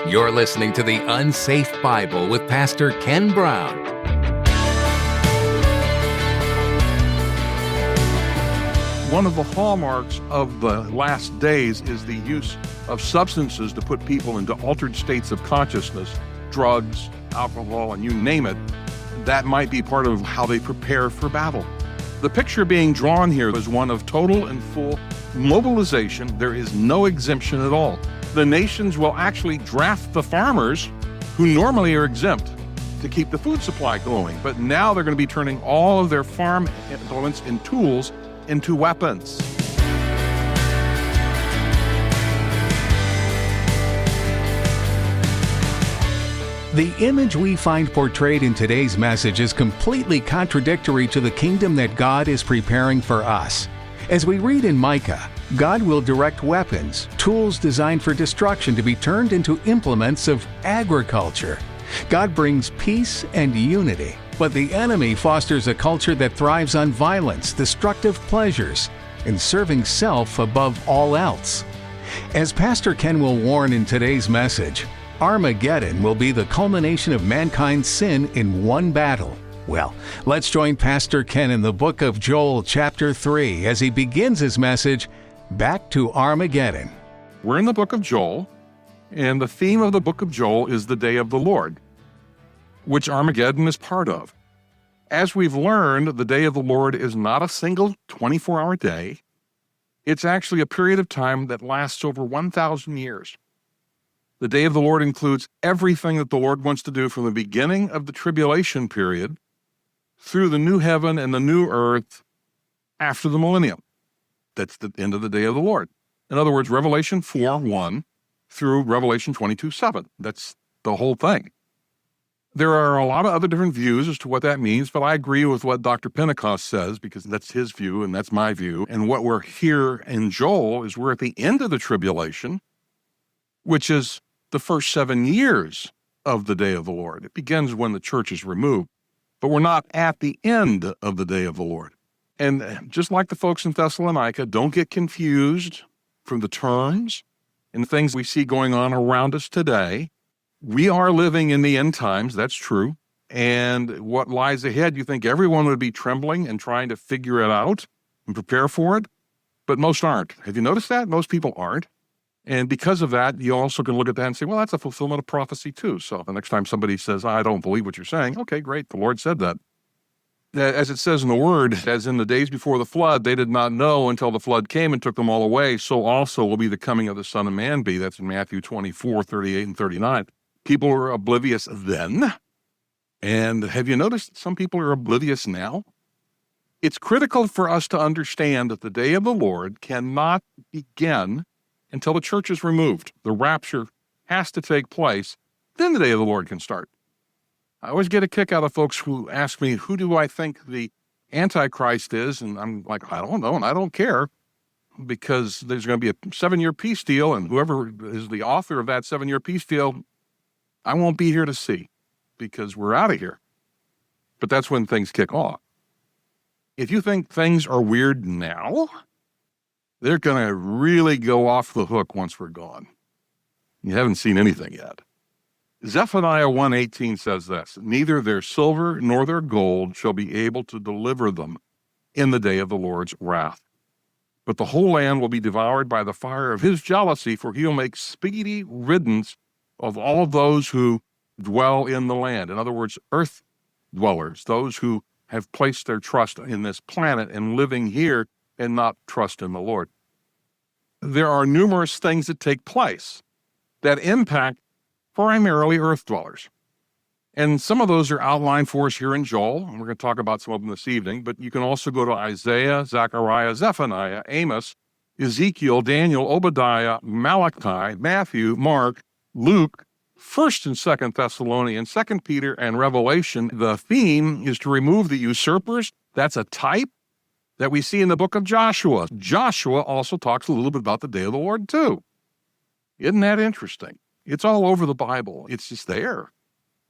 You're listening to The Unsafe Bible with Pastor Ken Brown. One of the hallmarks of the last days is the use of substances to put people into altered states of consciousness, drugs, alcohol, and you name it. That might be part of how they prepare for battle. The picture being drawn here is one of total and full mobilization. There is no exemption at all. The nations will actually draft the farmers who normally are exempt to keep the food supply going. But now they're going to be turning all of their farm implements and tools into weapons. The image we find portrayed in today's message is completely contradictory to the kingdom that God is preparing for us. As we read in Micah, God will direct weapons, tools designed for destruction, to be turned into implements of agriculture. God brings peace and unity, but the enemy fosters a culture that thrives on violence, destructive pleasures, and serving self above all else. As Pastor Ken will warn in today's message, Armageddon will be the culmination of mankind's sin in one battle. Well, let's join Pastor Ken in the book of Joel, chapter 3, as he begins his message, Back to Armageddon. We're in the book of Joel, and the theme of the book of Joel is the day of the Lord, which Armageddon is part of. As we've learned, the day of the Lord is not a single 24-hour day. It's actually a period of time that lasts over 1,000 years. The day of the Lord includes everything that the Lord wants to do from the beginning of the tribulation period through the new heaven and the new earth after the millennium. That's the end of the day of the Lord. In other words, Revelation 4:1 through Revelation 22:7. That's the whole thing. There are a lot of other different views as to what that means, but I agree with what Dr. Pentecost says because that's his view and that's my view. And what we're here in Joel is we're at the end of the tribulation, which is the first 7 years of the day of the Lord. It begins when the church is removed, but we're not at the end of the day of the Lord. And just like the folks in Thessalonica, don't get confused from the terms and the things we see going on around us today. We are living in the end times, that's true. And what lies ahead, you think everyone would be trembling and trying to figure it out and prepare for it, but most aren't. Have you noticed that? Most people aren't. And because of that, you also can look at that and say, well, that's a fulfillment of prophecy too. So the next time somebody says, I don't believe what you're saying, okay, great, the Lord said that. As it says in the Word, as in the days before the flood, they did not know until the flood came and took them all away, so also will be the coming of the Son of Man be. That's in Matthew 24:38 and 39. People were oblivious then. And have you noticed that some people are oblivious now? It's critical for us to understand that the day of the Lord cannot begin until the church is removed. The rapture has to take place. Then the day of the Lord can start. I always get a kick out of folks who ask me, who do I think the Antichrist is? And I'm like, I don't know, and I don't care, because there's going to be a 7-year peace deal, and whoever is the author of that 7-year peace deal, I won't be here to see, because we're out of here. But that's when things kick off. If you think things are weird now, they're going to really go off the hook once we're gone. You haven't seen anything yet. Zephaniah 1:18 says this, neither their silver nor their gold shall be able to deliver them in the day of the Lord's wrath. But the whole land will be devoured by the fire of his jealousy, for he will make speedy riddance of all of those who dwell in the land. In other words, earth dwellers, those who have placed their trust in this planet and living here and not trust in the Lord. There are numerous things that take place that impact primarily earth dwellers. And some of those are outlined for us here in Joel, and we're going to talk about some of them this evening, but you can also go to Isaiah, Zechariah, Zephaniah, Amos, Ezekiel, Daniel, Obadiah, Malachi, Matthew, Mark, Luke, 1st and 2nd Thessalonians, 2nd Peter, and Revelation. The theme is to remove the usurpers. That's a type that we see in the book of Joshua. Joshua also talks a little bit about the day of the Lord too. Isn't that interesting? It's all over the Bible. It's just there.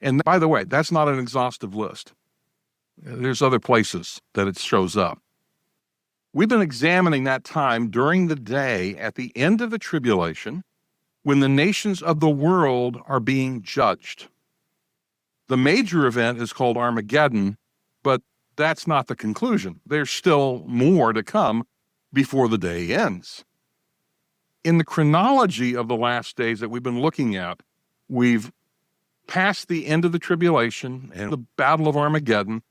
And by the way, that's not an exhaustive list. There's other places that it shows up. We've been examining that time during the day at the end of the tribulation when the nations of the world are being judged. The major event is called Armageddon, but that's not the conclusion. There's still more to come before the day ends. In the chronology of the last days that we've been looking at, we've passed the end of the tribulation and the battle of Armageddon,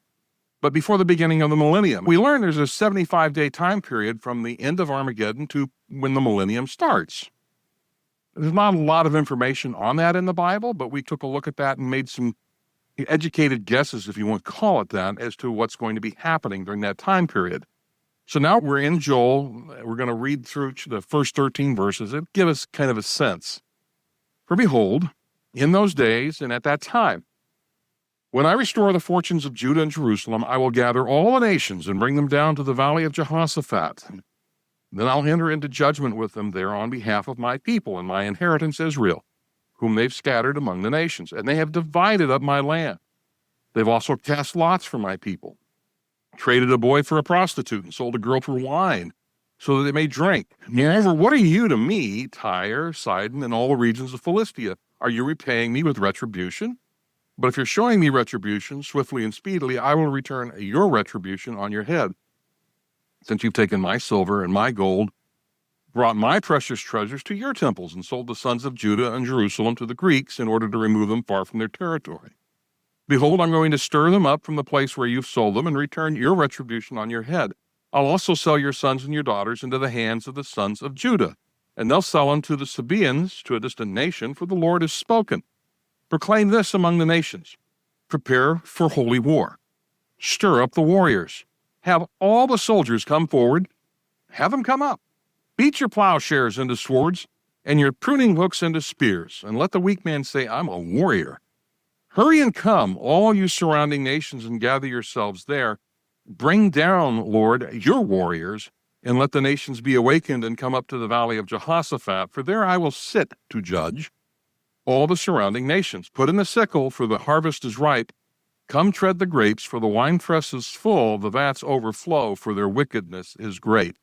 but before the beginning of the millennium. We learn there's a 75-day time period from the end of Armageddon to when the millennium starts. There's not a lot of information on that in the Bible, but we took a look at that and made some educated guesses, if you want to call it that, as to what's going to be happening during that time period. So now we're in Joel. We're going to read through the first 13 verses and give us kind of a sense. For behold, in those days and at that time, when I restore the fortunes of Judah and Jerusalem, I will gather all the nations and bring them down to the valley of Jehoshaphat. Then I'll enter into judgment with them there on behalf of my people and my inheritance Israel, whom they've scattered among the nations, and they have divided up my land. They've also cast lots for my people, traded a boy for a prostitute, and sold a girl for wine, so that they may drink. Moreover, what are you to me, Tyre, Sidon, and all the regions of Philistia? Are you repaying me with retribution? But if you're showing me retribution, swiftly and speedily, I will return your retribution on your head. Since you've taken my silver and my gold, brought my precious treasures to your temples, and sold the sons of Judah and Jerusalem to the Greeks in order to remove them far from their territory. Behold, I'm going to stir them up from the place where you've sold them and return your retribution on your head. I'll also sell your sons and your daughters into the hands of the sons of Judah, and they'll sell them to the Sabaeans, to a distant nation, for the Lord has spoken. Proclaim this among the nations. Prepare for holy war. Stir up the warriors. Have all the soldiers come forward. Have them come up. Beat your plowshares into swords, and your pruning hooks into spears, and let the weak man say, I'm a warrior. Hurry and come, all you surrounding nations, and gather yourselves there. Bring down, Lord, your warriors, and let the nations be awakened and come up to the valley of Jehoshaphat, for there I will sit to judge all the surrounding nations. Put in the sickle, for the harvest is ripe. Come tread the grapes, for the winepress is full, the vats overflow, for their wickedness is great.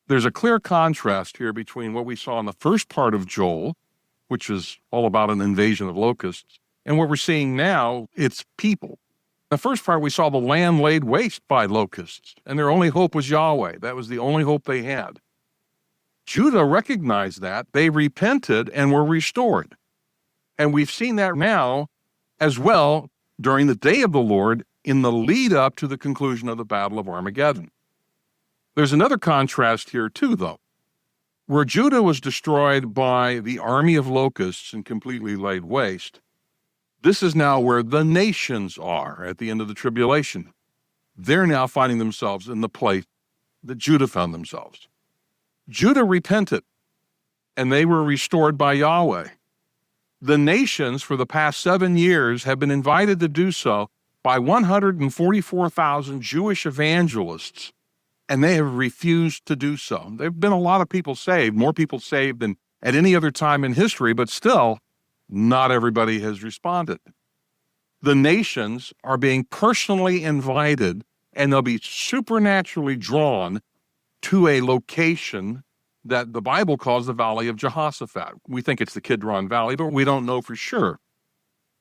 There's a clear contrast here between what we saw in the first part of Joel, which is all about an invasion of locusts, and what we're seeing now, it's people. The first part, we saw the land laid waste by locusts, and their only hope was Yahweh. That was the only hope they had. Judah recognized that. They repented and were restored. And we've seen that now as well during the day of the Lord in the lead up to the conclusion of the Battle of Armageddon. There's another contrast here too, though. Where Judah was destroyed by the army of locusts and completely laid waste, this is now where the nations are at the end of the tribulation. They're now finding themselves in the place that Judah found themselves. Judah repented, and they were restored by Yahweh. The nations for the past 7 years have been invited to do so by 144,000 Jewish evangelists, and they have refused to do so. There have been a lot of people saved, more people saved than at any other time in history, but still, not everybody has responded. The nations are being personally invited, and they'll be supernaturally drawn to a location that the Bible calls the Valley of Jehoshaphat. We think it's the Kidron Valley, but we don't know for sure.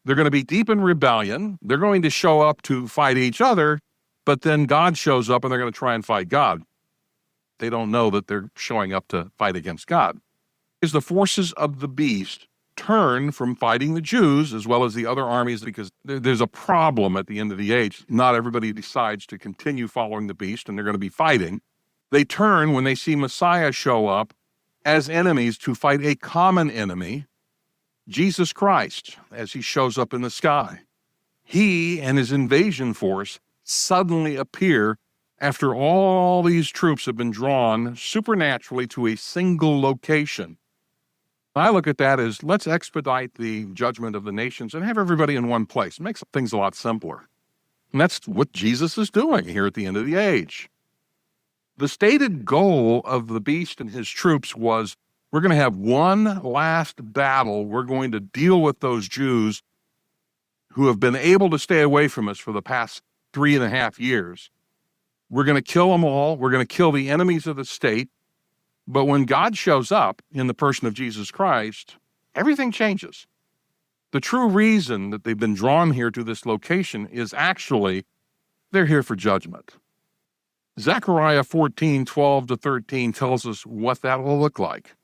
They're going to be deep in rebellion. They're going to show up to fight each other, but then God shows up and they're going to try and fight God. They don't know that they're showing up to fight against God. As the forces of the beast turn from fighting the Jews as well as the other armies, because there's a problem at the end of the age. Not everybody decides to continue following the beast, and they're going to be fighting. They turn when they see Messiah show up as enemies to fight a common enemy, Jesus Christ, as he shows up in the sky. He and his invasion force suddenly appear after all these troops have been drawn supernaturally to a single location. I look at that as, let's expedite the judgment of the nations and have everybody in one place. It makes things a lot simpler. And that's what Jesus is doing here at the end of the age. The stated goal of the beast and his troops was, we're going to have one last battle. We're going to deal with those Jews who have been able to stay away from us for the past 3.5 years. We're going to kill them all. We're going to kill the enemies of the state. But when God shows up in the person of Jesus Christ, everything changes. The true reason that they've been drawn here to this location is actually they're here for judgment. Zechariah 14:12-13 tells us what that will look like.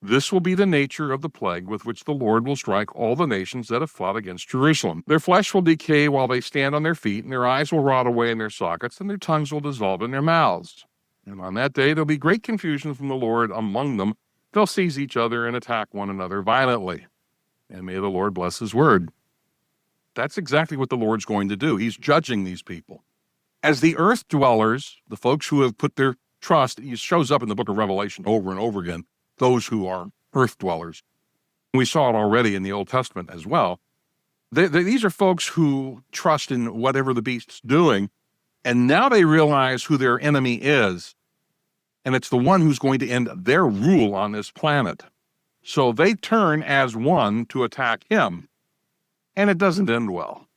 This will be the nature of the plague with which the Lord will strike all the nations that have fought against Jerusalem. Their flesh will decay while they stand on their feet, and their eyes will rot away in their sockets, and their tongues will dissolve in their mouths. And on that day there'll be great confusion from the Lord among them. They'll seize each other and attack one another violently. And may the Lord bless his word. That's exactly what the Lord's going to do. He's judging these people. As the earth dwellers, the folks who have put their trust, he shows up in the book of Revelation over and over again, those who are earth dwellers. We saw it already in the Old Testament as well. These are folks who trust in whatever the beast's doing, and now they realize who their enemy is, and it's the one who's going to end their rule on this planet. So they turn as one to attack him, and it doesn't end well.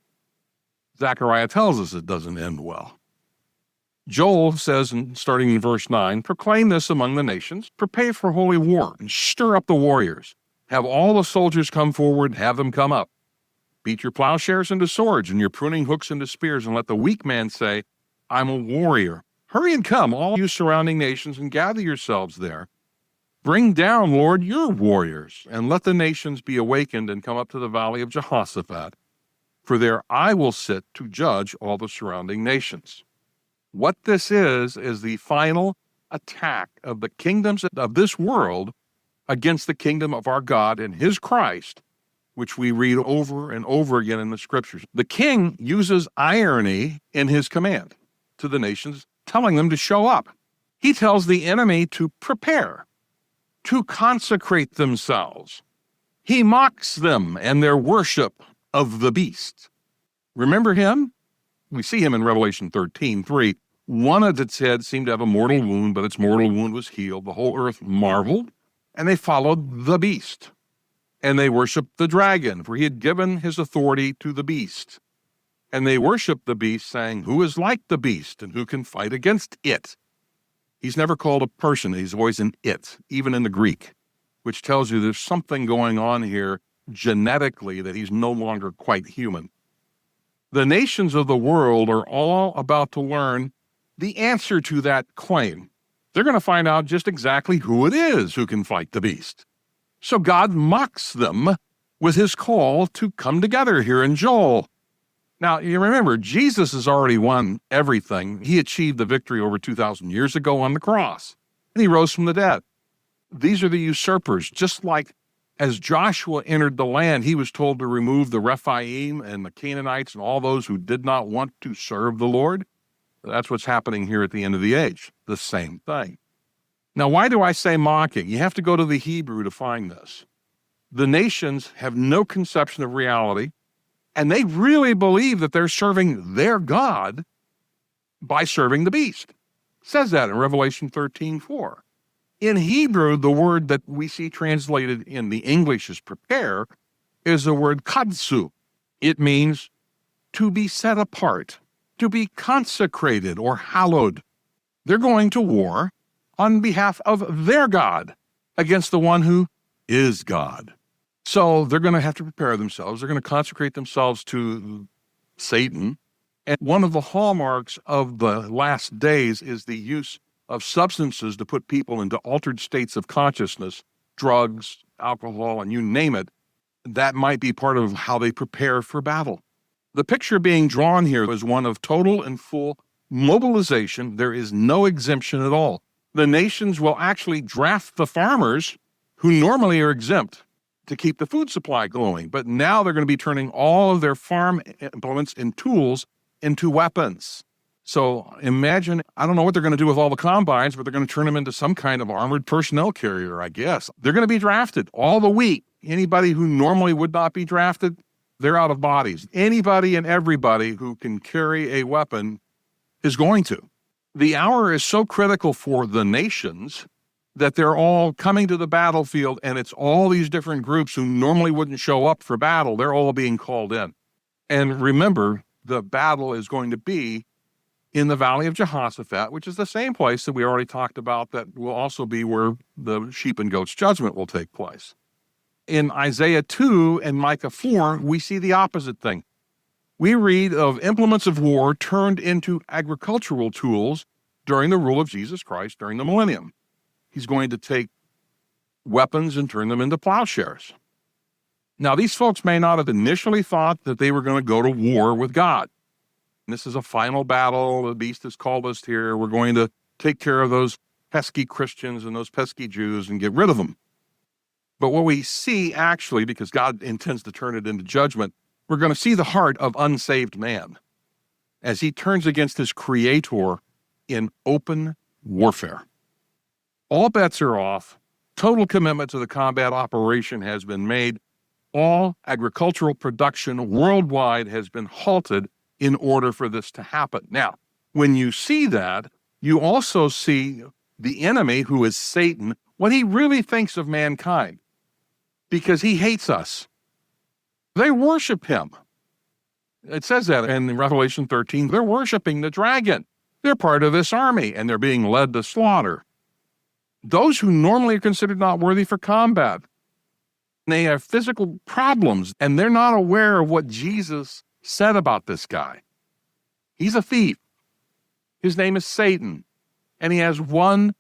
Zechariah tells us it doesn't end well. Joel says, starting in verse 9, proclaim this among the nations, prepare for holy war, and stir up the warriors. Have all the soldiers come forward, have them come up. Beat your plowshares into swords, and your pruning hooks into spears, and let the weak man say, I'm a warrior. Hurry and come, all you surrounding nations, and gather yourselves there. Bring down, Lord, your warriors, and let the nations be awakened and come up to the valley of Jehoshaphat. For there I will sit to judge all the surrounding nations. What this is the final attack of the kingdoms of this world against the kingdom of our God and his Christ, which we read over and over again in the scriptures. The king uses irony in his command to the nations, telling them to show up. He tells the enemy to prepare, to consecrate themselves. He mocks them and their worship of the beast. Remember him? We see him in Revelation 13:3. One of its heads seemed to have a mortal wound, but its mortal wound was healed. The whole earth marveled, and they followed the beast. And they worshiped the dragon, for he had given his authority to the beast. And they worshiped the beast, saying, who is like the beast, and who can fight against it? He's never called a person. He's always an it, even in the Greek, which tells you there's something going on here genetically that he's no longer quite human. The nations of the world are all about to learn the answer to that claim. They're going to find out just exactly who it is who can fight the beast. So God mocks them with his call to come together here in Joel. Now, you remember, Jesus has already won everything. He achieved the victory over 2,000 years ago on the cross, and he rose from the dead. These are the usurpers. Just like as Joshua entered the land, he was told to remove the Rephaim and the Canaanites and all those who did not want to serve the Lord. That's what's happening here at the end of the age, the same thing. Now, why do I say mocking? You have to go to the Hebrew to find this. The nations have no conception of reality, and they really believe that they're serving their God by serving the beast. It says that in Revelation 13:4. In Hebrew, the word that we see translated in the English as prepare is the word kadsu. It means to be set apart, to be consecrated or hallowed. They're going to war on behalf of their God against the one who is God. So they're going to have to prepare themselves. They're going to consecrate themselves to Satan. And one of the hallmarks of the last days is the use of substances to put people into altered states of consciousness, drugs, alcohol, and you name it. That might be part of how they prepare for battle. The picture being drawn here is one of total and full mobilization. There is no exemption at all. The nations will actually draft the farmers who normally are exempt to keep the food supply going. But now they're going to be turning all of their farm implements and tools into weapons. So imagine, I don't know what they're going to do with all the combines, but they're going to turn them into some kind of armored personnel carrier, I guess. They're going to be drafted, all the weak. Anybody who normally would not be drafted, they're out of bodies. Anybody and everybody who can carry a weapon is going to. The hour is so critical for the nations that they're all coming to the battlefield, and it's all these different groups who normally wouldn't show up for battle. They're all being called in. And remember, the battle is going to be in the valley of Jehoshaphat, which is the same place that we already talked about that will also be where the sheep and goats judgment will take place. In Isaiah 2 and Micah 4, we see the opposite thing. We read of implements of war turned into agricultural tools during the rule of Jesus Christ during the millennium. He's going to take weapons and turn them into plowshares. Now, these folks may not have initially thought that they were going to go to war with God. This is a final battle. The beast has called us here. We're going to take care of those pesky Christians and those pesky Jews and get rid of them. But what we see actually, because God intends to turn it into judgment, we're going to see the heart of unsaved man as he turns against his creator in open warfare. All bets are off. Total commitment to the combat operation has been made. All agricultural production worldwide has been halted in order for this to happen. Now, when you see that, you also see the enemy, who is Satan, what he really thinks of mankind, because he hates us. They worship him. It says that in Revelation 13, they're worshiping the dragon. They're part of this army, and they're being led to slaughter. Those who normally are considered not worthy for combat, they have physical problems, and they're not aware of what Jesus said about this guy. He's a thief. His name is Satan, and he has one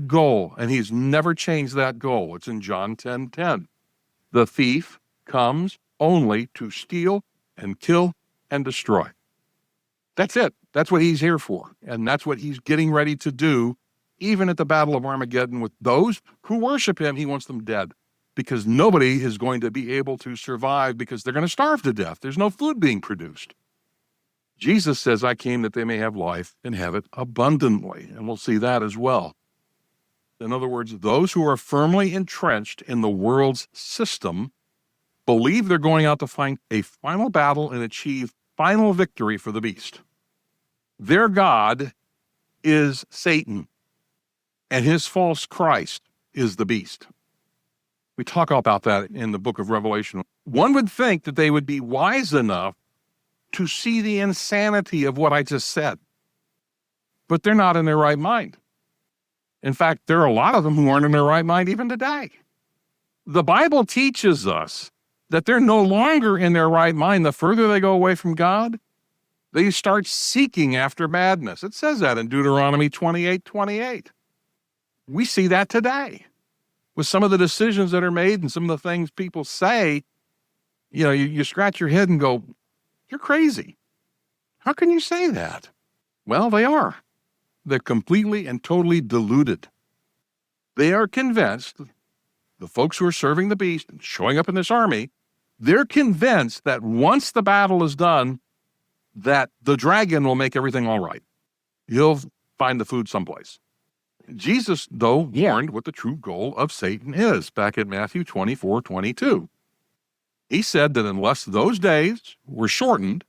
goal, and he's never changed that goal. It's in John 10:10. The thief comes only to steal and kill and destroy. That's it. That's what he's here for, and that's what he's getting ready to do, even at the Battle of Armageddon with those who worship him. He wants them dead, because nobody is going to be able to survive because they're going to starve to death. There's no food being produced. Jesus says, I came that they may have life and have it abundantly, and we'll see that as well. In other words, those who are firmly entrenched in the world's system believe they're going out to find a final battle and achieve final victory for the beast. Their God is Satan, and his false Christ is the beast. We talk about that in the book of Revelation. One would think that they would be wise enough to see the insanity of what I just said, but they're not in their right mind. In fact, there are a lot of them who aren't in their right mind even today. The Bible teaches us that they're no longer in their right mind. The further they go away from God, they start seeking after madness. It says that in Deuteronomy 28:28. We see that today with some of the decisions that are made and some of the things people say. You scratch your head and go, you're crazy. How can you say that? Well, they are. They're completely and totally deluded. They are convinced, the folks who are serving the beast and showing up in this army, they're convinced that once the battle is done, that the dragon will make everything all right. He'll find the food someplace. Jesus, though, warned what the true goal of Satan is back in Matthew 24:22. He said that unless those days were shortened,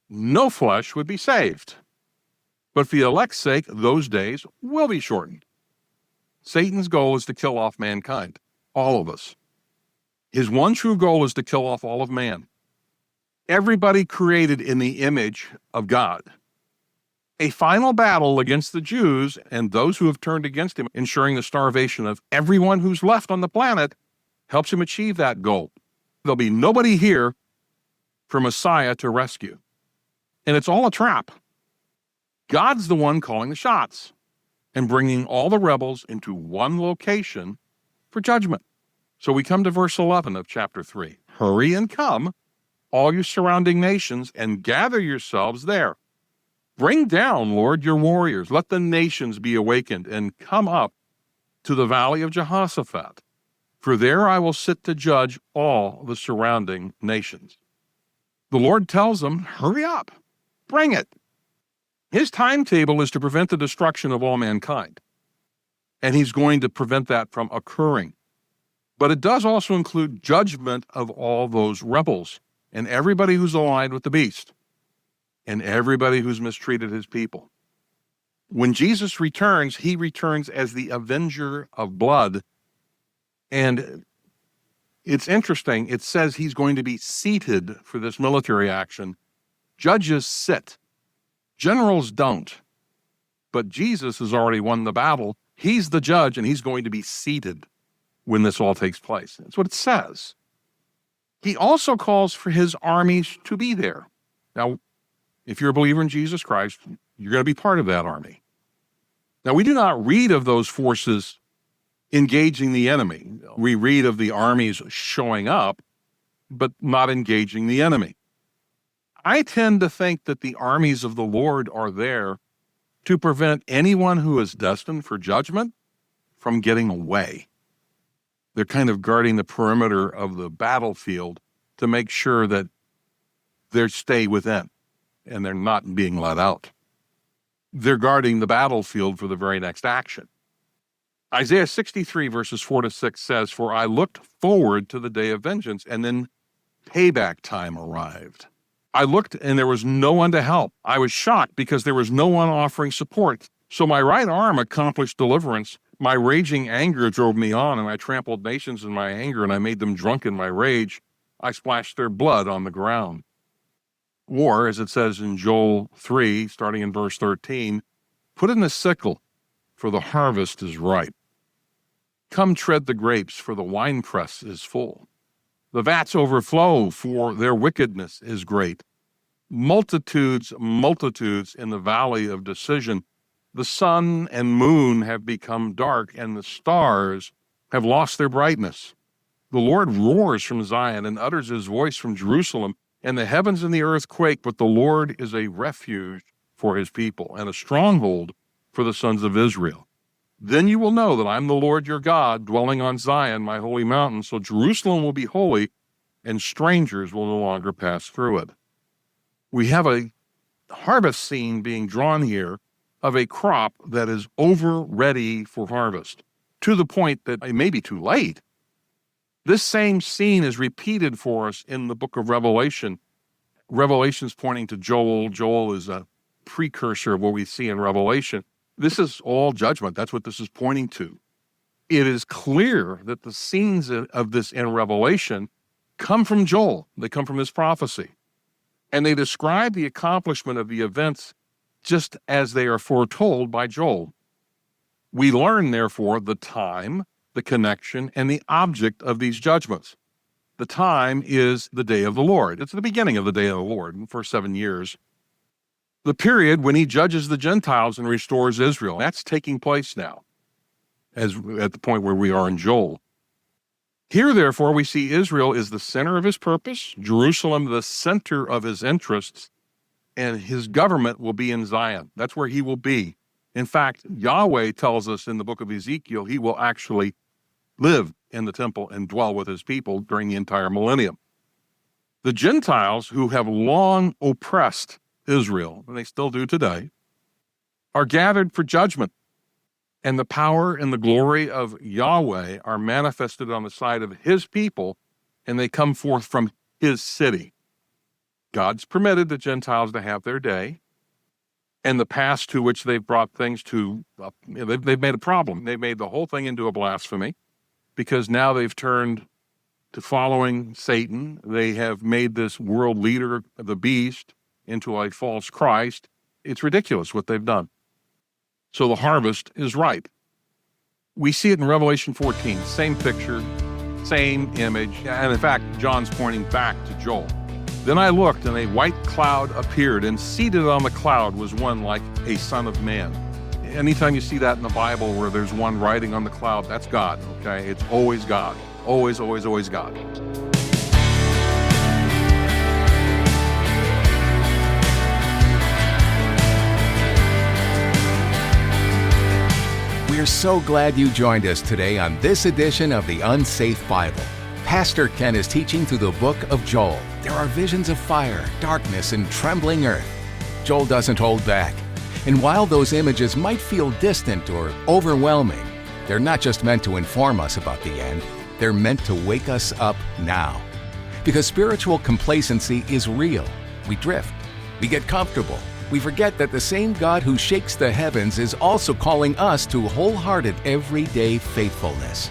no flesh would be saved. But for the elect's sake, those days will be shortened. Satan's goal is to kill off mankind, all of us. His one true goal is to kill off all of man. Everybody created in the image of God. A final battle against the Jews and those who have turned against him, ensuring the starvation of everyone who's left on the planet, helps him achieve that goal. There'll be nobody here for Messiah to rescue. And it's all a trap. God's the one calling the shots and bringing all the rebels into one location for judgment. So we come to verse 11 of chapter 3. Hurry and come, all you surrounding nations, and gather yourselves there. Bring down, Lord, your warriors. Let the nations be awakened and come up to the valley of Jehoshaphat. For there I will sit to judge all the surrounding nations. The Lord tells them, hurry up, bring it. His timetable is to prevent the destruction of all mankind, and he's going to prevent that from occurring. But it does also include judgment of all those rebels and everybody who's aligned with the beast and everybody who's mistreated his people. When Jesus returns, he returns as the avenger of blood. And it's interesting. It says he's going to be seated for this military action. Judges sit. Generals don't. But Jesus has already won the battle. He's the judge, and he's going to be seated when this all takes place. That's what it says. He also calls for his armies to be there. Now, if you're a believer in Jesus Christ, you're going to be part of that army. Now, we do not read of those forces engaging the enemy. We read of the armies showing up, but not engaging the enemy. I tend to think that the armies of the Lord are there to prevent anyone who is destined for judgment from getting away. They're kind of guarding the perimeter of the battlefield to make sure that they stay within and they're not being let out. They're guarding the battlefield for the very next action. Isaiah 63 verses 4-6 says, "For I looked forward to the day of vengeance, and then payback time arrived. I looked, and there was no one to help. I was shocked because there was no one offering support. So my right arm accomplished deliverance. My raging anger drove me on, and I trampled nations in my anger, and I made them drunk in my rage. I splashed their blood on the ground." Or, as it says in Joel 3, starting in verse 13, "Put in the sickle, for the harvest is ripe. Come tread the grapes, for the winepress is full. The vats overflow, for their wickedness is great. Multitudes, multitudes in the valley of decision. The sun and moon have become dark, and the stars have lost their brightness. The Lord roars from Zion and utters his voice from Jerusalem, and the heavens and the earth quake, but the Lord is a refuge for his people and a stronghold for the sons of Israel. Then you will know that I'm the Lord your God, dwelling on Zion, my holy mountain. So Jerusalem will be holy, and strangers will no longer pass through it." We have a harvest scene being drawn here of a crop that is over ready for harvest, to the point that it may be too late. This same scene is repeated for us in the book of Revelation. Revelation's pointing to Joel. Joel is a precursor of what we see in Revelation. This is all judgment. That's what this is pointing to. It is clear that the scenes of this in Revelation come from Joel. They come from this prophecy. And they describe the accomplishment of the events just as they are foretold by Joel. We learn, therefore, the time, the connection, and the object of these judgments. The time is the day of the Lord. It's the beginning of the day of the Lord for 7 years. The period when he judges the Gentiles and restores Israel. That's taking place now, as at the point where we are in Joel. Here, therefore, we see Israel is the center of his purpose, Jerusalem the center of his interests, and his government will be in Zion. That's where he will be. In fact, Yahweh tells us in the book of Ezekiel, he will actually live in the temple and dwell with his people during the entire millennium. The Gentiles, who have long oppressed Israel, and they still do today, are gathered for judgment, and the power and the glory of Yahweh are manifested on the side of his people, and they come forth from his city. God's permitted the Gentiles to have their day, and the past to which they've brought things to, they've made a problem. They've made the whole thing into a blasphemy, because now they've turned to following Satan. They have made this world leader, the beast, into a false Christ. It's ridiculous what they've done. So the harvest is ripe. We see it in Revelation 14, same picture, same image, and in fact, John's pointing back to Joel. "Then I looked, and a white cloud appeared, and seated on the cloud was one like a son of man." Anytime you see that in the Bible where there's one riding on the cloud, that's God, okay? It's always God. Always, always, always God. We're so glad you joined us today on this edition of the Unsafe Bible. Pastor Ken is teaching through the book of Joel. There are visions of fire, darkness, and trembling earth. Joel doesn't hold back. And while those images might feel distant or overwhelming, they're not just meant to inform us about the end, they're meant to wake us up now. Because spiritual complacency is real. We drift. We get comfortable. We forget that the same God who shakes the heavens is also calling us to wholehearted, everyday faithfulness.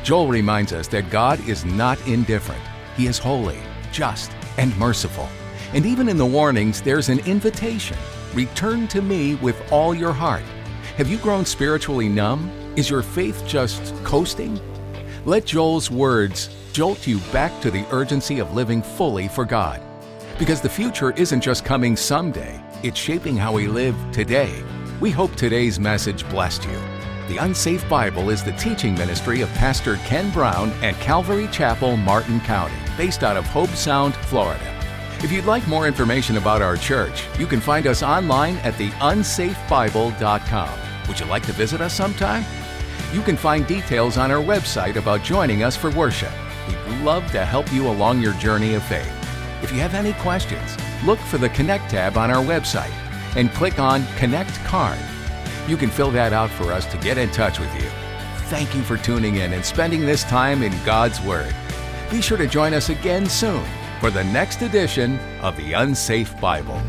Joel reminds us that God is not indifferent. He is holy, just, and merciful. And even in the warnings, there's an invitation. Return to me with all your heart. Have you grown spiritually numb? Is your faith just coasting? Let Joel's words jolt you back to the urgency of living fully for God. Because the future isn't just coming someday, it's shaping how we live today. We hope today's message blessed you. The Unsafe Bible is the teaching ministry of Pastor Ken Brown at Calvary Chapel, Martin County, based out of Hobe Sound, Florida. If you'd like more information about our church, you can find us online at theunsafebible.com. Would you like to visit us sometime? You can find details on our website about joining us for worship. We'd love to help you along your journey of faith. If you have any questions, look for the Connect tab on our website and click on Connect Card. You can fill that out for us to get in touch with you. Thank you for tuning in and spending this time in God's Word. Be sure to join us again soon for the next edition of the Unsafe Bible.